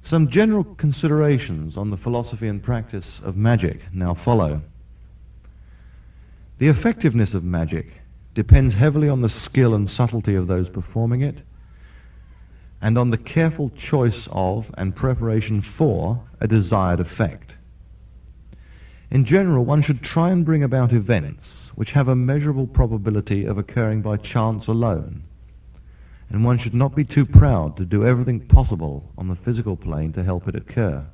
Some general considerations on the philosophy and practice of magic now follow. The effectiveness of magic depends heavily on the skill and subtlety of those performing it, and on the careful choice of and preparation for a desired effect. In general, one should try and bring about events which have a measurable probability of occurring by chance alone, and one should not be too proud to do everything possible on the physical plane to help it occur.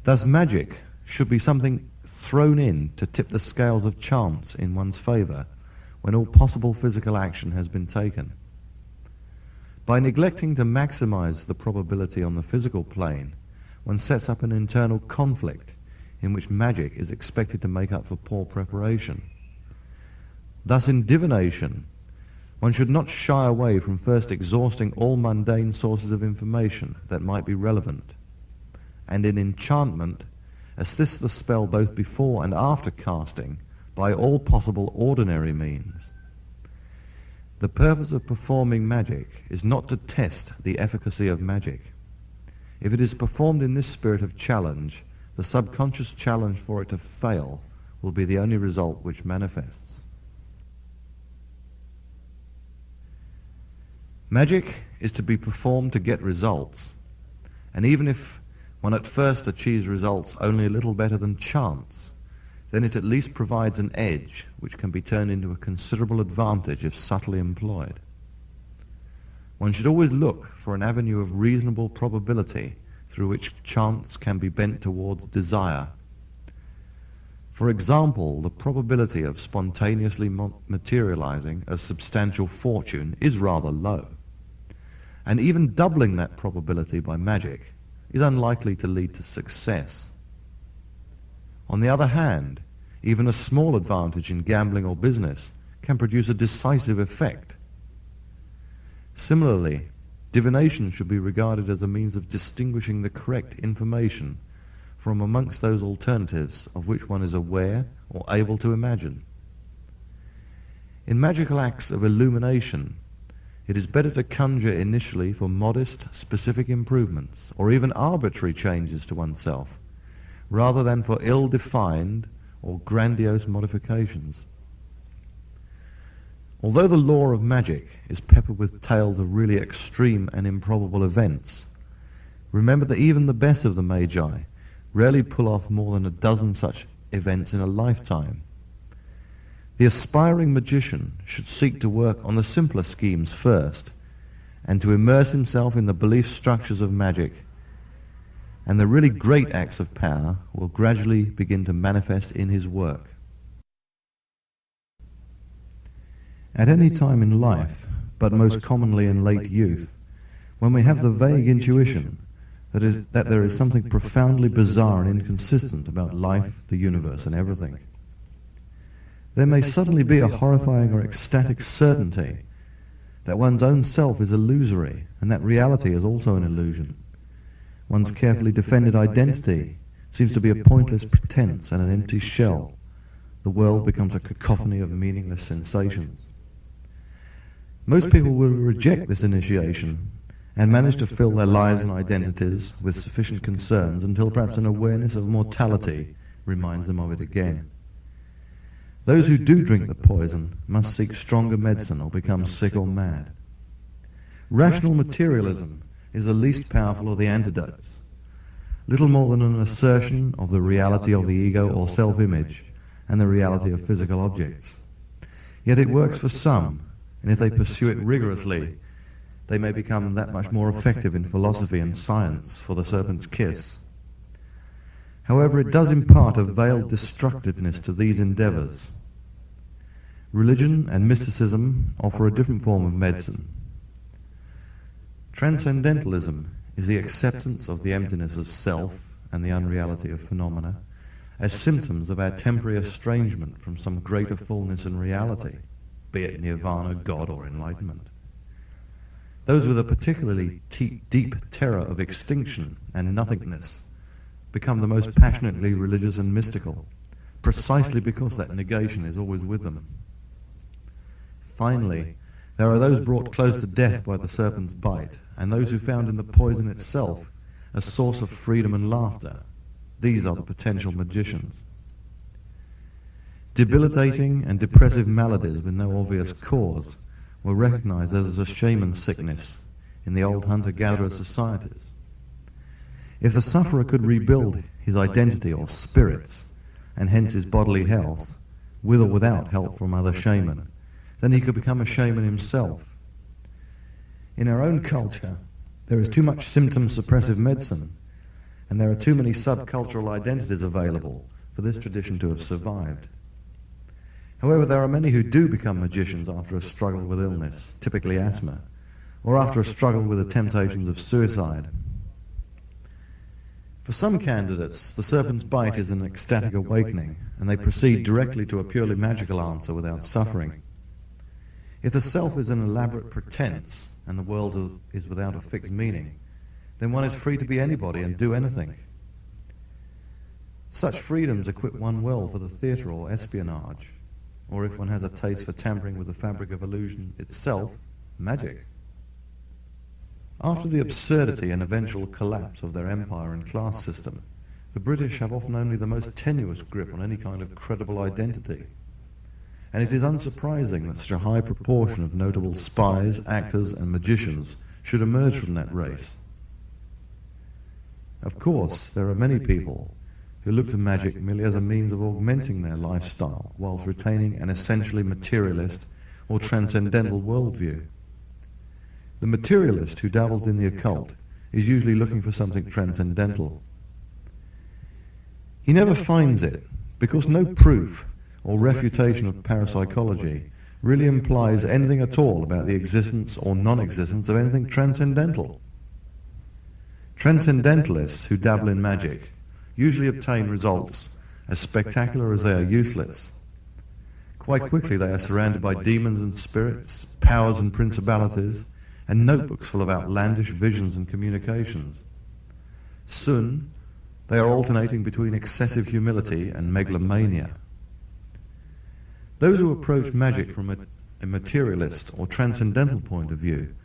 Thus, magic should be something thrown in to tip the scales of chance in one's favour when all possible physical action has been taken. By neglecting to maximize the probability on the physical plane, one sets up an internal conflict in which magic is expected to make up for poor preparation. Thus, in divination, one should not shy away from first exhausting all mundane sources of information that might be relevant, and in enchantment, assist the spell both before and after casting by all possible ordinary means. The purpose of performing magic is not to test the efficacy of magic. If it is performed in this spirit of challenge, the subconscious challenge for it to fail will be the only result which manifests. Magic is to be performed to get results, and even if one at first achieves results only a little better than chance, then it at least provides an edge which can be turned into a considerable advantage if subtly employed. One should always look for an avenue of reasonable probability through which chance can be bent towards desire. For example, the probability of spontaneously materializing a substantial fortune is rather low, and even doubling that probability by magic is unlikely to lead to success. On the other hand, even a small advantage in gambling or business can produce a decisive effect. Similarly, divination should be regarded as a means of distinguishing the correct information from amongst those alternatives of which one is aware or able to imagine. In magical acts of illumination, it is better to conjure initially for modest, specific improvements, or even arbitrary changes to oneself, rather than for ill-defined or grandiose modifications. Although the lore of magic is peppered with tales of really extreme and improbable events, remember that even the best of the magi rarely pull off more than a dozen such events in a lifetime. The aspiring magician should seek to work on the simpler schemes first, and to immerse himself in the belief structures of magic, and the really great acts of power will gradually begin to manifest in his work. At any time in life, but most commonly in late youth, when we have the vague intuition that there is something profoundly bizarre and inconsistent about life, the universe, and everything, there may suddenly be a horrifying or ecstatic certainty that one's own self is illusory and that reality is also an illusion. One's carefully defended identity seems to be a pointless pretense and an empty shell. The world becomes a cacophony of meaningless sensations. Most people will reject this initiation and manage to fill their lives and identities with sufficient concerns until perhaps an awareness of mortality reminds them of it again. Those who do drink the poison must seek stronger medicine or become sick or mad. Rational materialism is the least powerful of the antidotes, little more than an assertion of the reality of the ego or self-image and the reality of physical objects. Yet it works for some, and if they pursue it rigorously, they may become that much more effective in philosophy and science for the serpent's kiss. However, it does impart a veiled destructiveness to these endeavors. Religion and mysticism offer a different form of medicine. Transcendentalism is the acceptance of the emptiness of self and the unreality of phenomena as symptoms of our temporary estrangement from some greater fullness and reality, be it nirvana, God, or enlightenment. Those with a particularly deep terror of extinction and nothingness become the most passionately religious and mystical, precisely because that negation is always with them. Finally, There are those brought close to death by the serpent's bite, and those who found in the poison itself a source of freedom and laughter. These are the potential magicians. Debilitating and depressive maladies with no obvious cause were recognized as a shaman sickness in the old hunter-gatherer societies. If the sufferer could rebuild his identity or spirits, and hence his bodily health, with or without help from other shaman, then he could become a shaman himself. In our own culture, there is too much symptom-suppressive medicine, and there are too many subcultural identities available for this tradition to have survived. However, there are many who do become magicians after a struggle with illness, typically asthma, or after a struggle with the temptations of suicide. For some candidates, the serpent's bite is an ecstatic awakening, and they proceed directly to a purely magical answer without suffering. If the self is an elaborate pretense, and the world is without a fixed meaning, then one is free to be anybody and do anything. Such freedoms equip one well for the theatre or espionage, or if one has a taste for tampering with the fabric of illusion itself, magic. After the absurdity and eventual collapse of their empire and class system, the British have often only the most tenuous grip on any kind of credible identity. And it is unsurprising that such a high proportion of notable spies, actors, and magicians should emerge from that race. Of course, there are many people who look to magic merely as a means of augmenting their lifestyle whilst retaining an essentially materialist or transcendental worldview. The materialist who dabbles in the occult is usually looking for something transcendental. He never finds it because no proof or refutation of parapsychology really implies anything at all about the existence or non-existence of anything transcendental. Transcendentalists who dabble in magic usually obtain results as spectacular as they are useless. Quite quickly they are surrounded by demons and spirits, powers and principalities, and notebooks full of outlandish visions and communications. Soon, they are alternating between excessive humility and megalomania. Those who approach magic from a materialist or transcendental point of view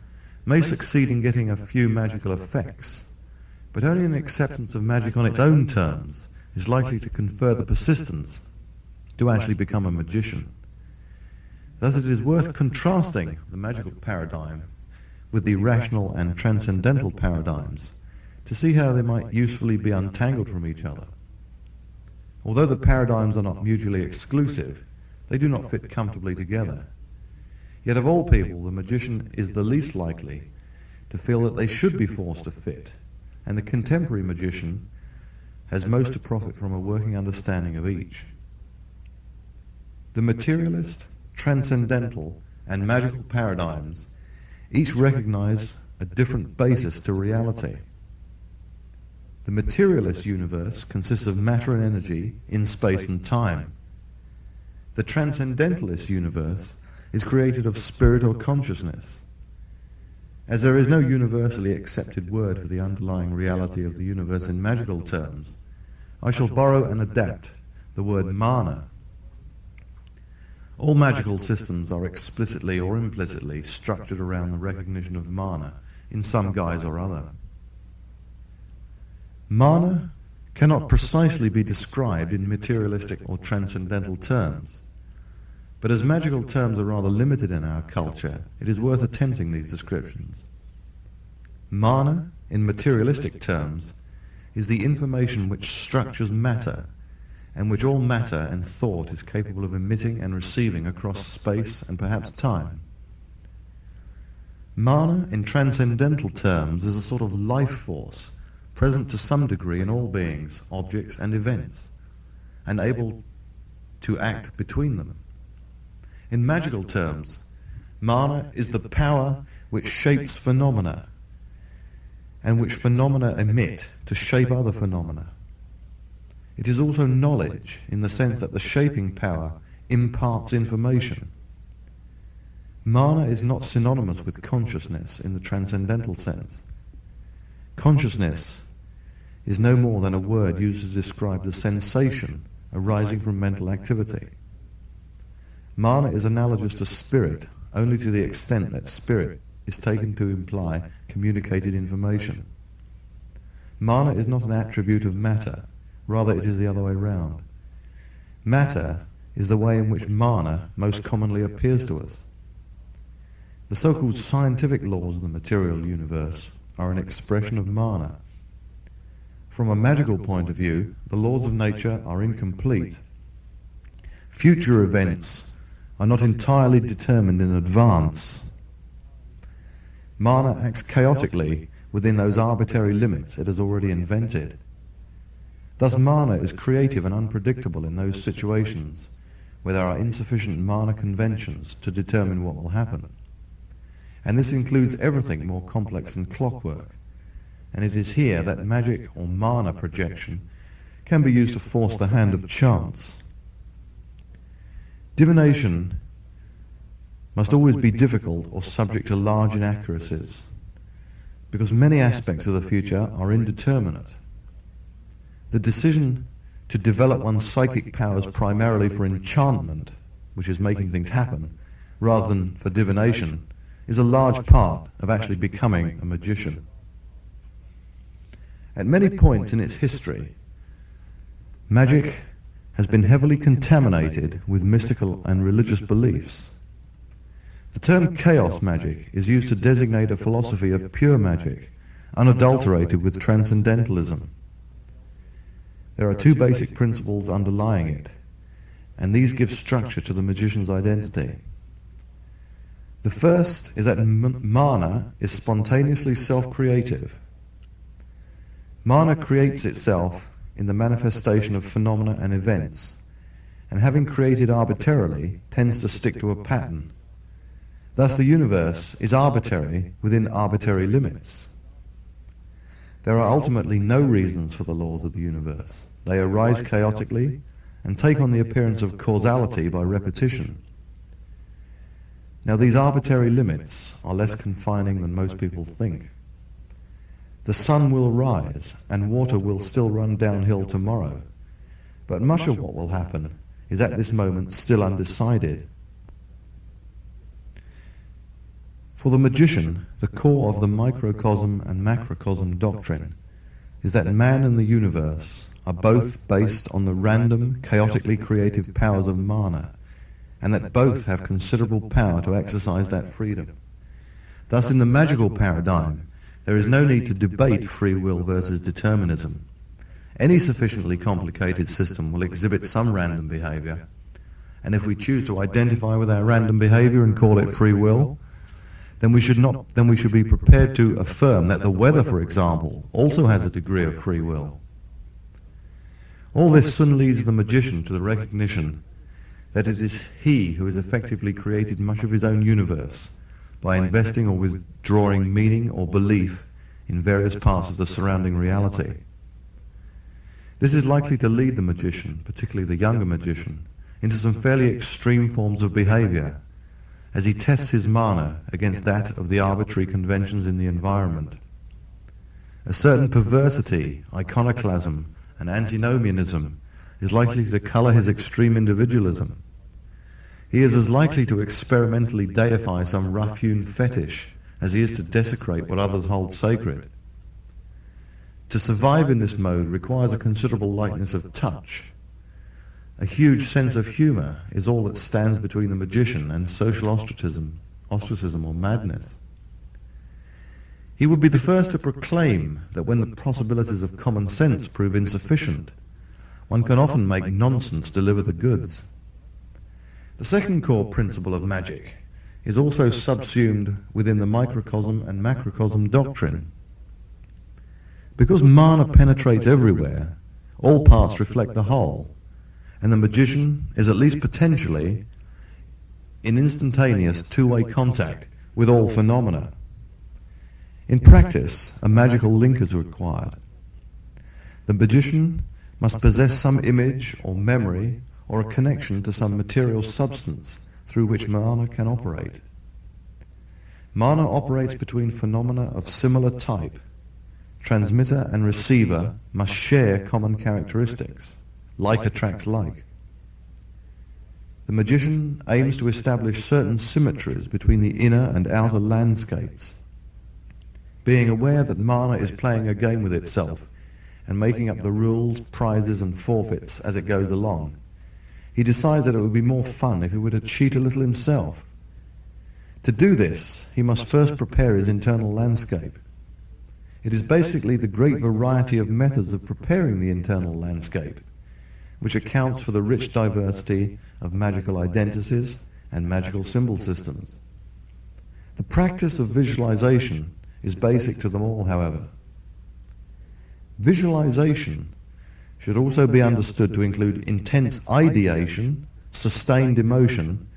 may succeed in getting a few magical effects, but only an acceptance of magic on its own terms is likely to confer the persistence to actually become a magician. Thus it is worth contrasting the magical paradigm with the rational and transcendental paradigms to see how they might usefully be untangled from each other. Although the paradigms are not mutually exclusive, they do not fit comfortably together. Yet of all people, the magician is the least likely to feel that they should be forced to fit, and the contemporary magician has most to profit from a working understanding of each. The materialist, transcendental, and magical paradigms each recognize a different basis to reality. The materialist universe consists of matter and energy in space and time. The transcendentalist universe is created of spirit or consciousness. As there is no universally accepted word for the underlying reality of the universe in magical terms, I shall borrow and adapt the word mana. All magical systems are explicitly or implicitly structured around the recognition of mana in some guise or other. Mana cannot precisely be described in materialistic or transcendental terms, but as magical terms are rather limited in our culture, it is worth attempting these descriptions. Mana, in materialistic terms, is the information which structures matter, and which all matter and thought is capable of emitting and receiving across space and perhaps time. Mana, in transcendental terms, is a sort of life force present to some degree in all beings, objects and events, and able to act between them. In magical terms, mana is the power which shapes phenomena, and which phenomena emit to shape other phenomena. It is also knowledge, in the sense that the shaping power imparts information. Mana is not synonymous with consciousness in the transcendental sense. Consciousness is no more than a word used to describe the sensation arising from mental activity. Mana is analogous to spirit only to the extent that spirit is taken to imply communicated information. Mana is not an attribute of matter, rather it is the other way round. Matter is the way in which mana most commonly appears to us. The so-called scientific laws of the material universe are an expression of mana. From a magical point of view, the laws of nature are incomplete. Future events are not entirely determined in advance. Mana acts chaotically within those arbitrary limits it has already invented. Thus mana is creative and unpredictable in those situations where there are insufficient mana conventions to determine what will happen. And this includes everything more complex than clockwork. And it is here that magic or mana projection can be used to force the hand of chance. Divination must always be difficult or subject to large inaccuracies, because many aspects of the future are indeterminate. The decision to develop one's psychic powers primarily for enchantment, which is making things happen, rather than for divination, is a large part of actually becoming a magician. At many points in its history, magic has been heavily contaminated with mystical and religious beliefs. The term chaos magic is used to designate a philosophy of pure magic, unadulterated with transcendentalism. There are two basic principles underlying it, and these give structure to the magician's identity. The first is that mana is spontaneously self-creative. Mana creates itself in the manifestation of phenomena and events, and having created arbitrarily, tends to stick to a pattern. Thus the universe is arbitrary within arbitrary limits. There are ultimately no reasons for the laws of the universe. They arise chaotically and take on the appearance of causality by repetition. Now these arbitrary limits are less confining than most people think. The sun will rise and water will still run downhill tomorrow, but much of what will happen is at this moment still undecided. For the magician, the core of the microcosm and macrocosm doctrine is that man and the universe are both based on the random, chaotically creative powers of mana, and that both have considerable power to exercise that freedom. Thus, in the magical paradigm, there is no need to debate free will versus determinism. Any sufficiently complicated system will exhibit some random behavior, and if we choose to identify with our random behavior and call it free will, then we should be prepared to affirm that the weather, for example, also has a degree of free will. All this soon leads the magician to the recognition that it is he who has effectively created much of his own universe by investing or withdrawing meaning or belief in various parts of the surrounding reality. This is likely to lead the magician, particularly the younger magician, into some fairly extreme forms of behavior as he tests his mana against that of the arbitrary conventions in the environment. A certain perversity, iconoclasm, and antinomianism is likely to colour his extreme individualism. He is as likely to experimentally deify some rough-hewn fetish as he is to desecrate what others hold sacred. To survive in this mode requires a considerable lightness of touch. A huge sense of humour is all that stands between the magician and social ostracism or madness. He would be the first to proclaim that when the possibilities of common sense prove insufficient, one can often make nonsense deliver the goods. The second core principle of magic is also subsumed within the microcosm and macrocosm doctrine. Because mana penetrates everywhere, all parts reflect the whole, and the magician is at least potentially in instantaneous two-way contact with all phenomena. In practice, a magical link is required. The magician must possess some image or memory or a connection to some material substance through which mana can operate. Mana operates between phenomena of similar type. Transmitter and receiver must share common characteristics. Like attracts like. the magician aims to establish certain symmetries between the inner and outer landscapes. Being aware that mana is playing a game with itself and making up the rules, prizes and forfeits as it goes along, he decides that it would be more fun if he were to cheat a little himself. To do this, he must first prepare his internal landscape. It is basically the great variety of methods of preparing the internal landscape, which accounts for the rich diversity of magical identities and magical symbol systems. The practice of visualization is basic to them all, however. Visualization should also be understood to include intense ideation, sustained emotion,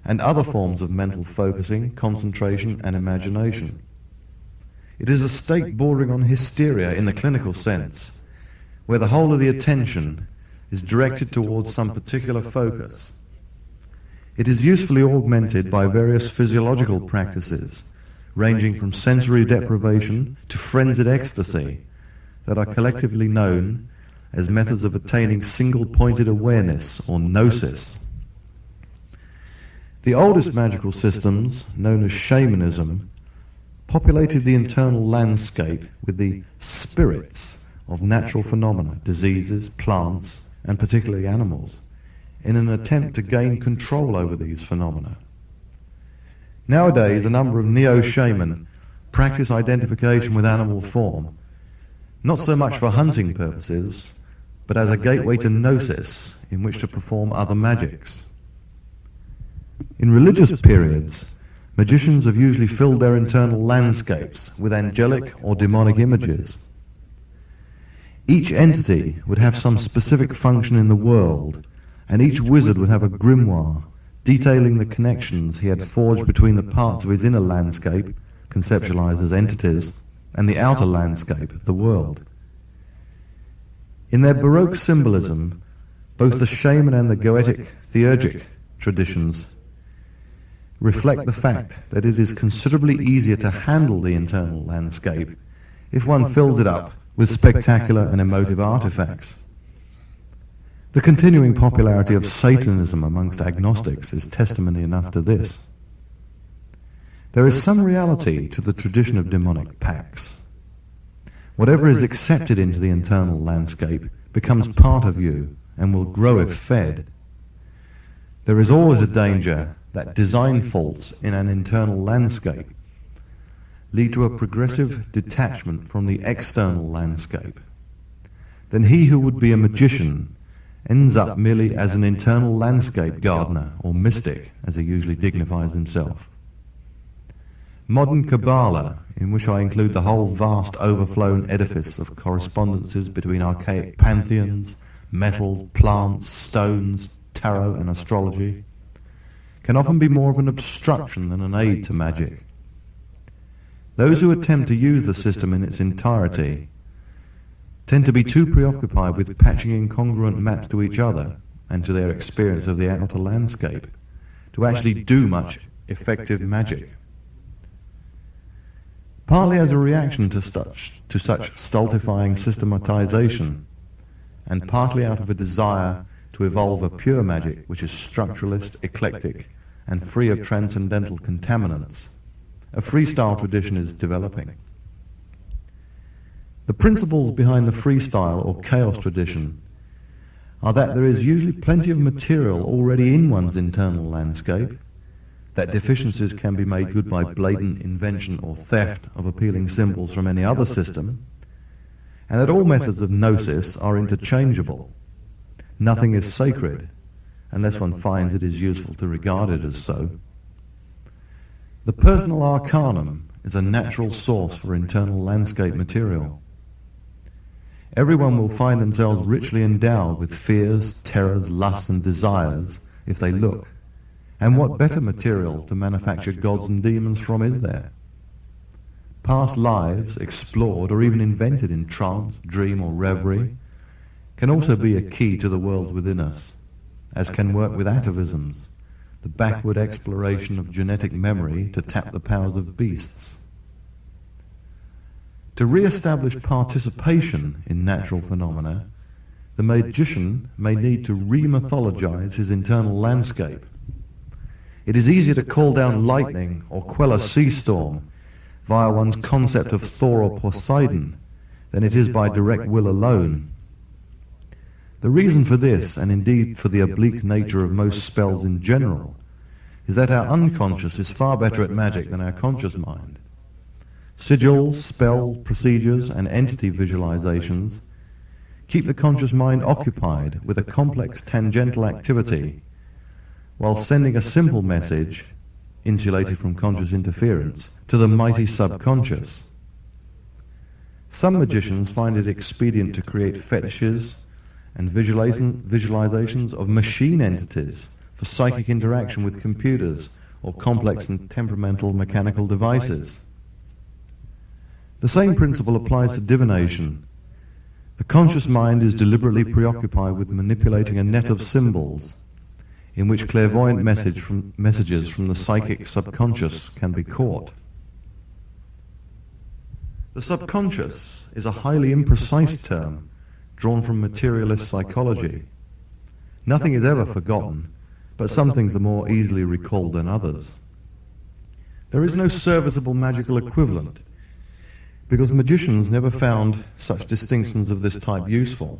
and other forms of mental focusing, concentration, and imagination. It is a state bordering on hysteria in the clinical sense, where the whole of the attention is directed towards some particular focus. It is usefully augmented by various physiological practices, ranging from sensory deprivation to frenzied ecstasy, that are collectively known as methods of attaining single-pointed awareness, or gnosis. The oldest magical systems, known as shamanism, populated the internal landscape with the spirits of natural phenomena, diseases, plants, and particularly animals, in an attempt to gain control over these phenomena. Nowadays, a number of neo-shaman practice identification with animal form, not so much for hunting purposes, but as a gateway to gnosis in which to perform other magics. In religious periods, magicians have usually filled their internal landscapes with angelic or demonic images. Each entity would have some specific function in the world, and each wizard would have a grimoire detailing the connections he had forged between the parts of his inner landscape, conceptualized as entities, and the outer landscape, the world. In their Baroque symbolism, both the shaman and the goetic theurgic traditions reflect the fact that it is considerably easier to handle the internal landscape if one fills it up with spectacular and emotive artifacts. The continuing popularity of Satanism amongst agnostics is testimony enough to this. There is some reality to the tradition of demonic pacts. Whatever is accepted into the internal landscape becomes part of you and will grow if fed. There is always a danger that design faults in an internal landscape lead to a progressive detachment from the external landscape. Then he who would be a magician ends up merely as an internal landscape gardener, or mystic, as he usually dignifies himself. Modern Kabbalah, in which I include the whole vast overflown edifice of correspondences between archaic pantheons, metals, plants, stones, tarot and astrology, can often be more of an obstruction than an aid to magic. Those who attempt to use the system in its entirety tend to be too preoccupied with patching incongruent maps to each other and to their experience of the outer landscape to actually do much effective magic. Partly as a reaction to such stultifying systematization, and partly out of a desire to evolve a pure magic which is structuralist, eclectic, and free of transcendental contaminants, a freestyle tradition is developing. The principles behind the freestyle or chaos tradition are that there is usually plenty of material already in one's internal landscape, that deficiencies can be made good by blatant invention or theft of appealing symbols from any other system, and that all methods of gnosis are interchangeable. Nothing is sacred unless one finds it is useful to regard it as so. The personal arcanum is a natural source for internal landscape material. Everyone will find themselves richly endowed with fears, terrors, lusts and desires if they look. And what better material to manufacture gods and demons from is there? Past lives, explored or even invented in trance, dream or reverie, can also be a key to the worlds within us, as can work with atavisms, the backward exploration of genetic memory to tap the powers of beasts. To re-establish participation in natural phenomena the magician may need to re-mythologize his internal landscape. It is easier to call down lightning or quell a sea storm via one's concept of Thor or Poseidon than it is by direct will alone. The reason for this, and indeed for the oblique nature of most spells in general, is that our unconscious is far better at magic than our conscious mind. Sigils, spell procedures, and entity visualizations keep the conscious mind occupied with a complex tangential activity while sending a simple message, insulated from conscious interference, to the mighty subconscious. Some magicians find it expedient to create fetishes and visualizations of machine entities for psychic interaction with computers or complex and temperamental mechanical devices. The same principle applies to divination. The conscious mind is deliberately preoccupied with manipulating a net of symbols in which clairvoyant messages from the psychic subconscious can be caught. The subconscious is a highly imprecise term drawn from materialist psychology. Nothing is ever forgotten, but some things are more easily recalled than others. There is no serviceable magical equivalent, because magicians never found such distinctions of this type useful.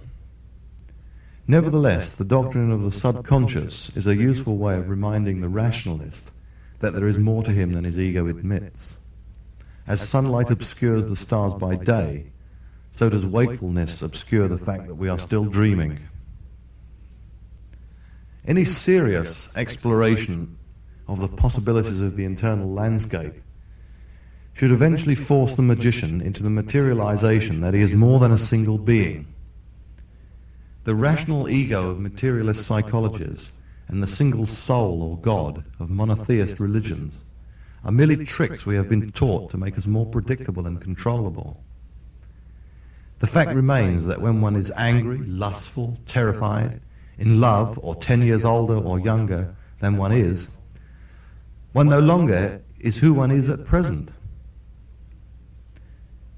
Nevertheless, the doctrine of the subconscious is a useful way of reminding the rationalist that there is more to him than his ego admits. As sunlight obscures the stars by day, so does wakefulness obscure the fact that we are still dreaming. Any serious exploration of the possibilities of the internal landscape should eventually force the magician into the materialization that he is more than a single being. The rational ego of materialist psychologists and the single soul or God of monotheist religions are merely tricks we have been taught to make us more predictable and controllable. The fact remains that when one is angry, lustful, terrified, in love, or 10 years older or younger than one is, one no longer is who one is at present.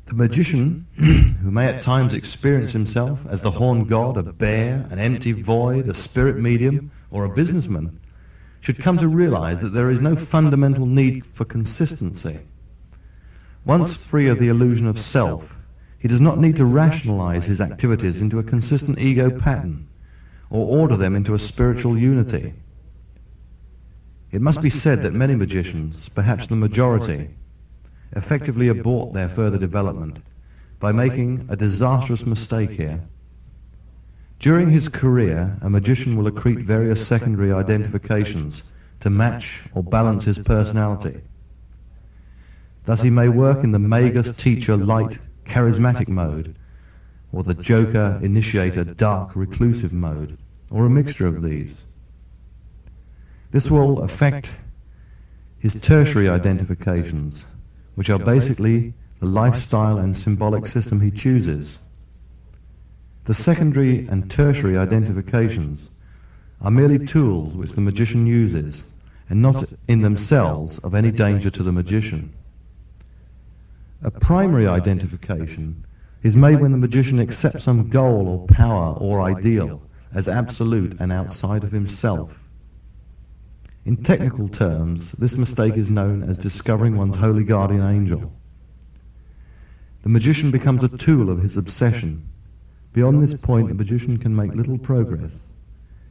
The magician, who may at times experience himself as the horned god, a bear, an empty void, a spirit medium, or a businessman, should come to realize that there is no fundamental need for consistency. Once free of the illusion of self, he does not need to rationalize his activities into a consistent ego pattern or order them into a spiritual unity. It must be said that many magicians, perhaps the majority, effectively abort their further development by making a disastrous mistake here. During his career, a magician will accrete various secondary identifications to match or balance his personality. Thus he may work in the magus, teacher, light, charismatic mode, or the joker, initiator, dark, reclusive mode, or a mixture of these. This will affect his tertiary identifications, which are basically the lifestyle and symbolic system he chooses. The secondary and tertiary identifications are merely tools which the magician uses, and not in themselves of any danger to the magician. A primary identification is made when the magician accepts some goal or power or ideal as absolute and outside of himself. In technical terms, this mistake is known as discovering one's holy guardian angel. The magician becomes a tool of his obsession. Beyond this point, the magician can make little progress.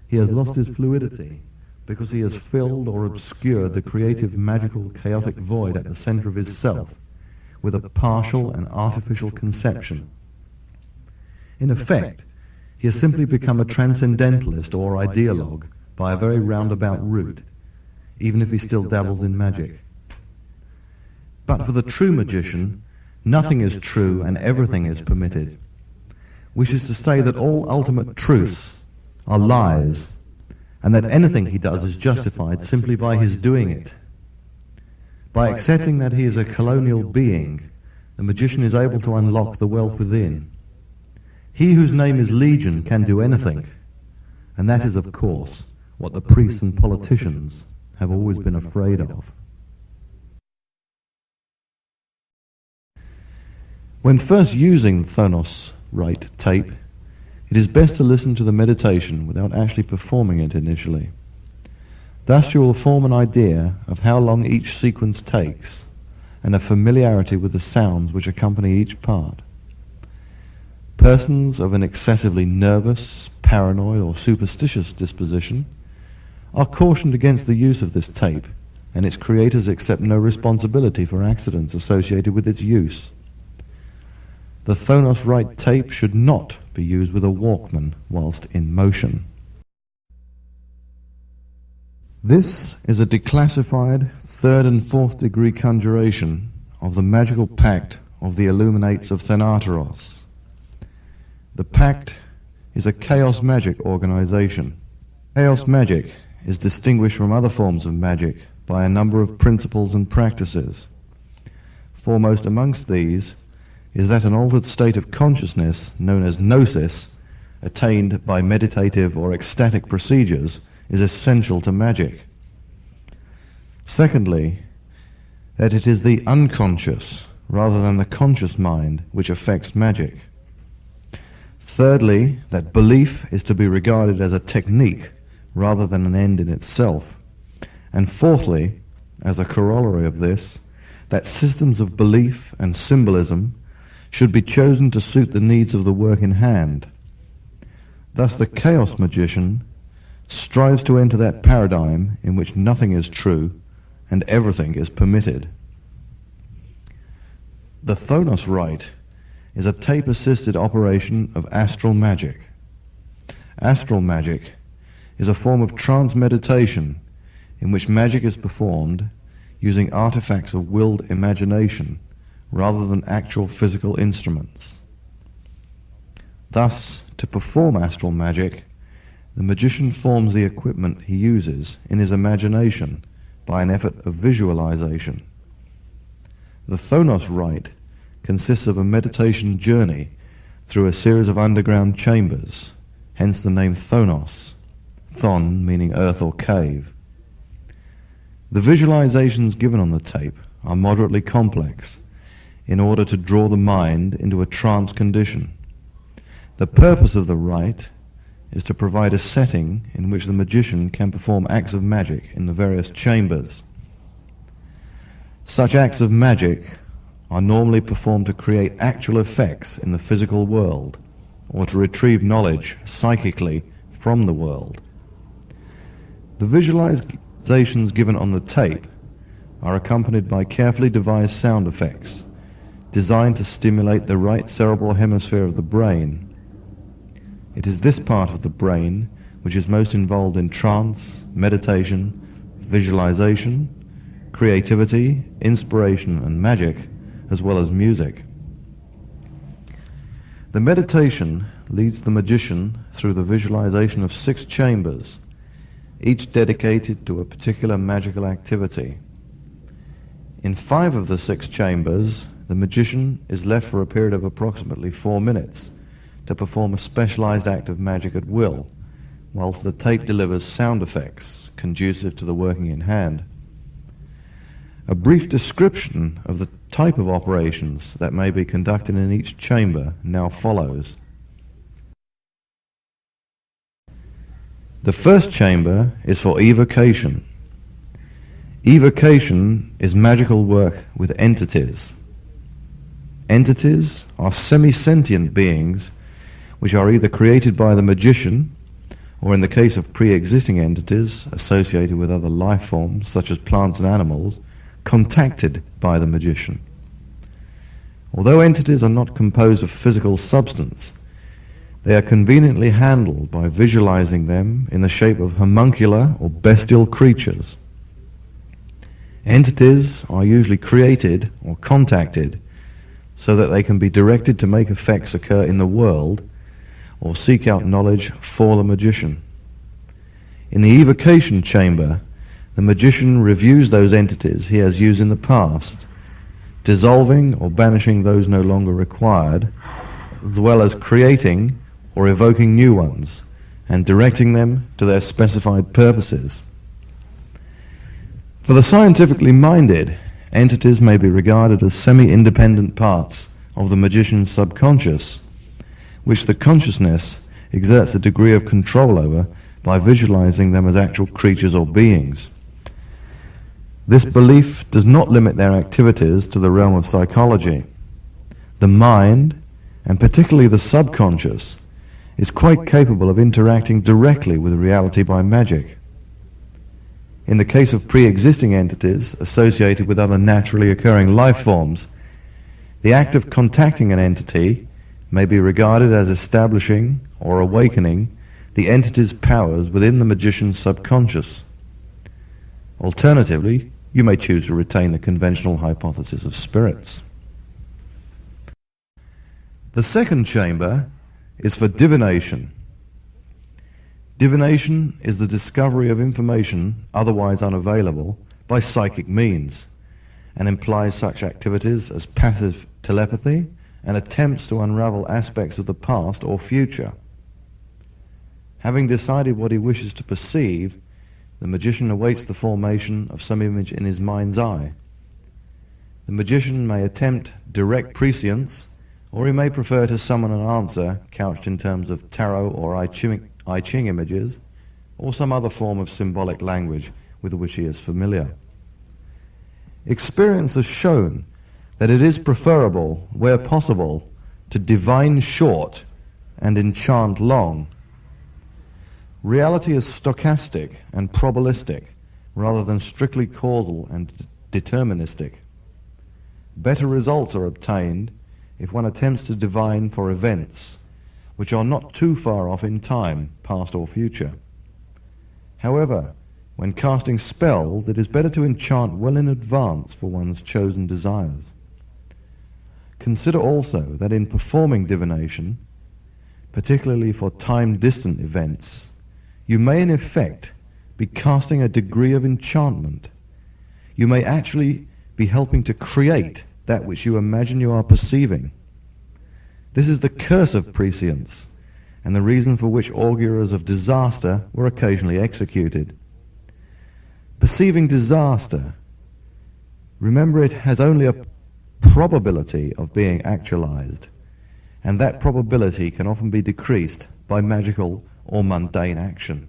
He has lost his fluidity because he has filled or obscured the creative, magical, chaotic void at the center of his self with a partial and artificial conception. In effect, he has simply become a transcendentalist or ideologue by a very roundabout route, even if he still dabbles in magic. But for the true magician, nothing is true and everything is permitted, which is to say that all ultimate truths are lies, and that anything he does is justified simply by his doing it. By accepting that he is a colonial being, the magician is able to unlock the wealth within. He whose name is Legion can do anything, and that is, of course, what the priests and politicians have always been afraid of. When first using the Cthonos Rite tape, It is best to listen to the meditation without actually performing it initially. Thus you will form an idea of how long each sequence takes and a familiarity with the sounds which accompany each part. Persons of an excessively nervous, paranoid or superstitious disposition are cautioned against the use of this tape, and its creators accept no responsibility for accidents associated with its use. The Cthonos Rite tape should not be used with a Walkman whilst in motion. This is a declassified 3rd and 4th degree conjuration of the magical pact of the Illuminates of Thanateros. The pact is a chaos magic organization. Chaos magic is distinguished from other forms of magic by a number of principles and practices. Foremost amongst these is that an altered state of consciousness, known as gnosis, attained by meditative or ecstatic procedures, is essential to magic. Secondly, that it is the unconscious rather than the conscious mind which affects magic. Thirdly, that belief is to be regarded as a technique rather than an end in itself. And fourthly, as a corollary of this, that systems of belief and symbolism should be chosen to suit the needs of the work in hand. Thus the chaos magician strives to enter that paradigm in which nothing is true and everything is permitted. The Cthonos Rite is a tape-assisted operation of astral magic. Astral magic is a form of trance meditation in which magic is performed using artifacts of willed imagination rather than actual physical instruments. Thus, to perform astral magic, the magician forms the equipment he uses in his imagination by an effort of visualization. The Cthonos Rite consists of a meditation journey through a series of underground chambers, hence the name Cthonos, Thon meaning earth or cave. The visualizations given on the tape are moderately complex in order to draw the mind into a trance condition. The purpose of the rite is to provide a setting in which the magician can perform acts of magic in the various chambers. Such acts of magic are normally performed to create actual effects in the physical world or to retrieve knowledge psychically from the world. The visualizations given on the tape are accompanied by carefully devised sound effects designed to stimulate the right cerebral hemisphere of the brain. It is this part of the brain which is most involved in trance, meditation, visualization, creativity, inspiration and magic, as well as music. The meditation leads the magician through the visualization of 6 chambers, each dedicated to a particular magical activity. In 5 of the 6 chambers, the magician is left for a period of approximately 4 minutes to perform a specialized act of magic at will, whilst the tape delivers sound effects conducive to the working in hand. A brief description of the type of operations that may be conducted in each chamber now follows. The first chamber is for evocation. Evocation is magical work with entities. Entities are semi-sentient beings which are either created by the magician or, in the case of pre-existing entities associated with other life forms such as plants and animals, contacted by the magician. Although entities are not composed of physical substance, they are conveniently handled by visualizing them in the shape of homuncular or bestial creatures. Entities are usually created or contacted so that they can be directed to make effects occur in the world or seek out knowledge for the magician. In the evocation chamber, the magician reviews those entities he has used in the past, dissolving or banishing those no longer required, as well as creating or evoking new ones, and directing them to their specified purposes. For the scientifically minded, entities may be regarded as semi-independent parts of the magician's subconscious, which the consciousness exerts a degree of control over by visualizing them as actual creatures or beings. This belief does not limit their activities to the realm of psychology. The mind, and particularly the subconscious, is quite capable of interacting directly with reality by magic. In the case of pre-existing entities associated with other naturally occurring life forms, the act of contacting an entity may be regarded as establishing or awakening the entity's powers within the magician's subconscious. Alternatively, you may choose to retain the conventional hypothesis of spirits. The second chamber is for divination. Divination is the discovery of information otherwise unavailable by psychic means, and implies such activities as passive telepathy and attempts to unravel aspects of the past or future. Having decided what he wishes to perceive, the magician awaits the formation of some image in his mind's eye. The magician may attempt direct prescience, or he may prefer to summon an answer couched in terms of tarot or I Ching images, or some other form of symbolic language with which he is familiar. Experience has shown that it is preferable, where possible, to divine short and enchant long. Reality is stochastic and probabilistic rather than strictly causal and deterministic. Better results are obtained if one attempts to divine for events which are not too far off in time, past or future. However, when casting spells, it is better to enchant well in advance for one's chosen desires. Consider also that in performing divination, particularly for time-distant events, you may in effect be casting a degree of enchantment. You may actually be helping to create that which you imagine you are perceiving. This is the curse of prescience, and the reason for which augurers of disaster were occasionally executed. Perceiving disaster, remember it has only a probability of being actualized, and that probability can often be decreased by magical or mundane action.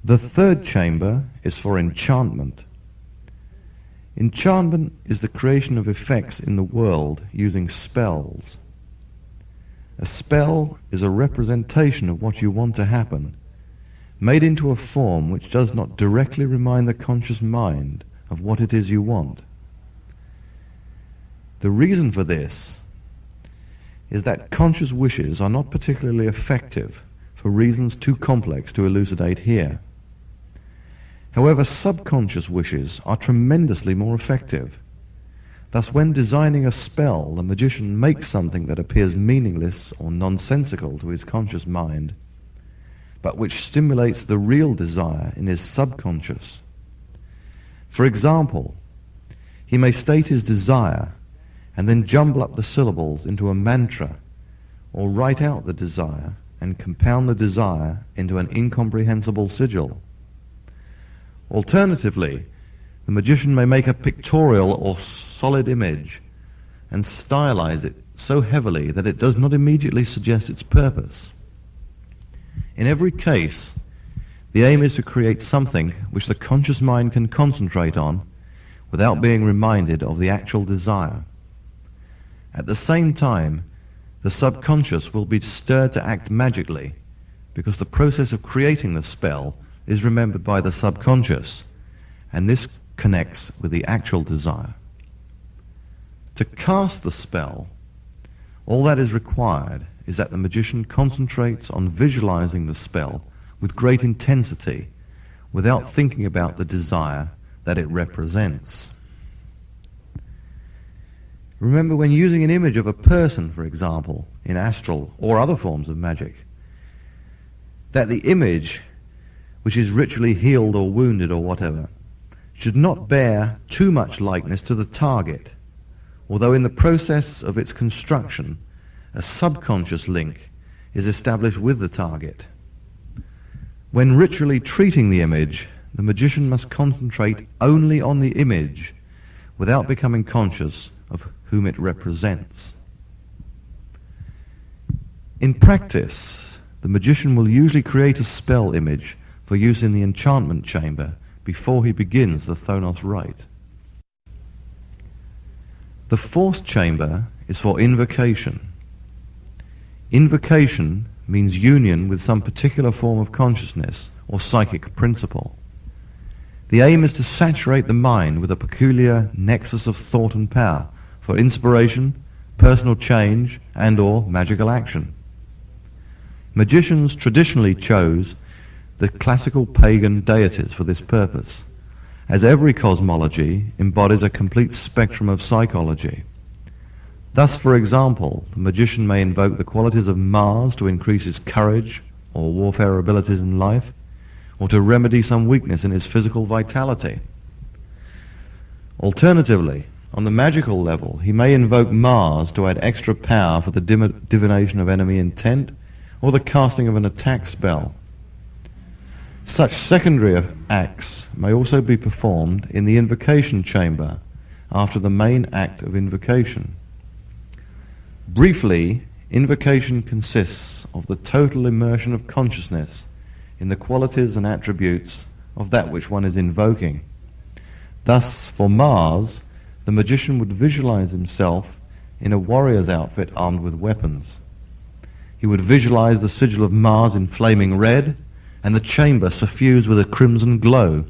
The third chamber is for enchantment. Enchantment is the creation of effects in the world using spells. A spell is a representation of what you want to happen, made into a form which does not directly remind the conscious mind of what it is you want. The reason for this is that conscious wishes are not particularly effective for reasons too complex to elucidate here. However, subconscious wishes are tremendously more effective. Thus, when designing a spell, the magician makes something that appears meaningless or nonsensical to his conscious mind, but which stimulates the real desire in his subconscious. For example, he may state his desire and then jumble up the syllables into a mantra, or write out the desire and compound the desire into an incomprehensible sigil. Alternatively, the magician may make a pictorial or solid image and stylize it so heavily that it does not immediately suggest its purpose. In every case, the aim is to create something which the conscious mind can concentrate on without being reminded of the actual desire. At the same time, the subconscious will be stirred to act magically because the process of creating the spell is remembered by the subconscious, and this connects with the actual desire. To cast the spell, all that is required is that the magician concentrates on visualizing the spell with great intensity without thinking about the desire that it represents. Remember, when using an image of a person, for example, in astral or other forms of magic, that the image, which is ritually healed or wounded or whatever, should not bear too much likeness to the target, although in the process of its construction, a subconscious link is established with the target. When ritually treating the image, the magician must concentrate only on the image without becoming conscious of whom it represents. In practice, the magician will usually create a spell image for use in the enchantment chamber before he begins the Cthonos Rite. The fourth chamber is for invocation. Invocation means union with some particular form of consciousness or psychic principle. The aim is to saturate the mind with a peculiar nexus of thought and power for inspiration, personal change, and/or magical action. Magicians traditionally chose the classical pagan deities for this purpose, as every cosmology embodies a complete spectrum of psychology. Thus, for example, the magician may invoke the qualities of Mars to increase his courage or warfare abilities in life, or to remedy some weakness in his physical vitality. Alternatively, on the magical level, he may invoke Mars to add extra power for the divination of enemy intent or the casting of an attack spell. Such secondary acts may also be performed in the invocation chamber after the main act of invocation. Briefly, invocation consists of the total immersion of consciousness in the qualities and attributes of that which one is invoking. Thus, for Mars, the magician would visualize himself in a warrior's outfit armed with weapons. He would visualize the sigil of Mars in flaming red and the chamber suffused with a crimson glow.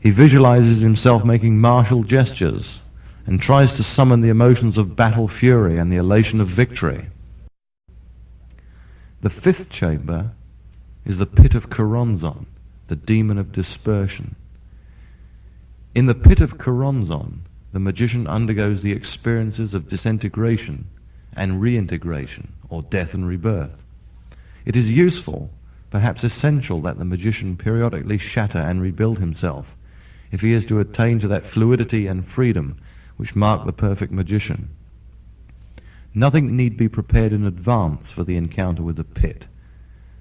He visualizes himself making martial gestures and tries to summon the emotions of battle fury and the elation of victory. The fifth chamber is the pit of Choronzon, the demon of dispersion. In the pit of Choronzon, the magician undergoes the experiences of disintegration and reintegration, or death and rebirth. It is useful, perhaps essential, that the magician periodically shatter and rebuild himself if he is to attain to that fluidity and freedom which mark the perfect magician. Nothing need be prepared in advance for the encounter with the pit,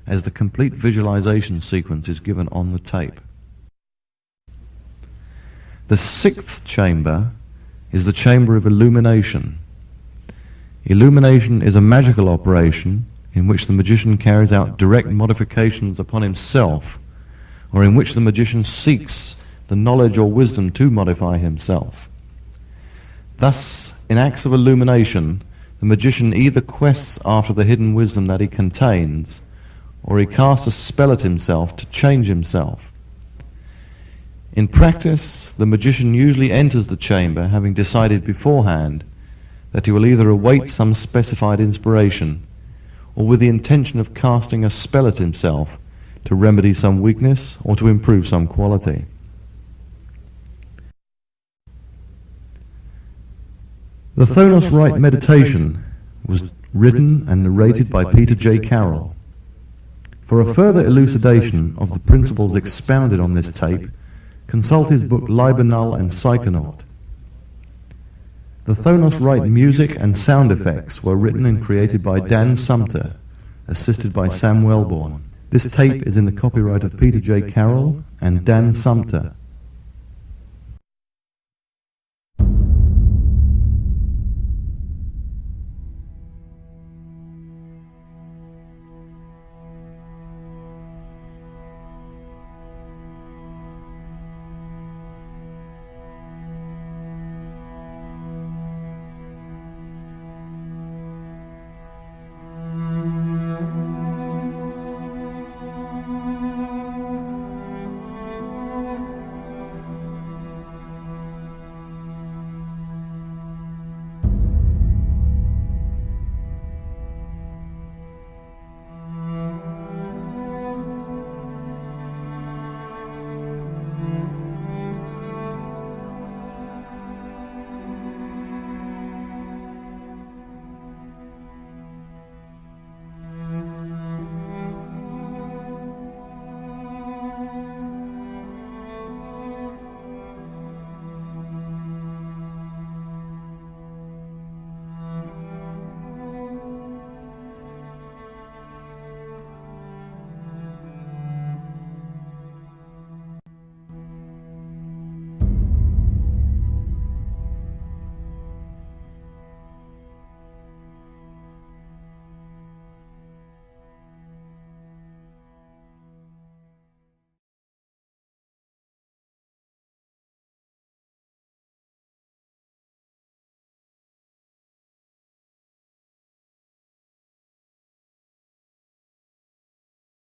as the complete visualization sequence is given on the tape. The sixth chamber is the chamber of illumination. Illumination is a magical operation in which the magician carries out direct modifications upon himself, or in which the magician seeks the knowledge or wisdom to modify himself. Thus, in acts of illumination, the magician either quests after the hidden wisdom that he contains, or he casts a spell at himself to change himself. In practice, the magician usually enters the chamber having decided beforehand that he will either await some specified inspiration or with the intention of casting a spell at himself to remedy some weakness or to improve some quality. The Cthonos Rite meditation was written and narrated by Peter J. Carroll. For a further elucidation of the principles expounded on this tape, consult his book Libernal and Psychonaut. The Cthonos Rite music and sound effects were written and created by Dan Sumter, assisted by Sam Wellborn. This tape is in the copyright of Peter J. Carroll and Dan Sumter.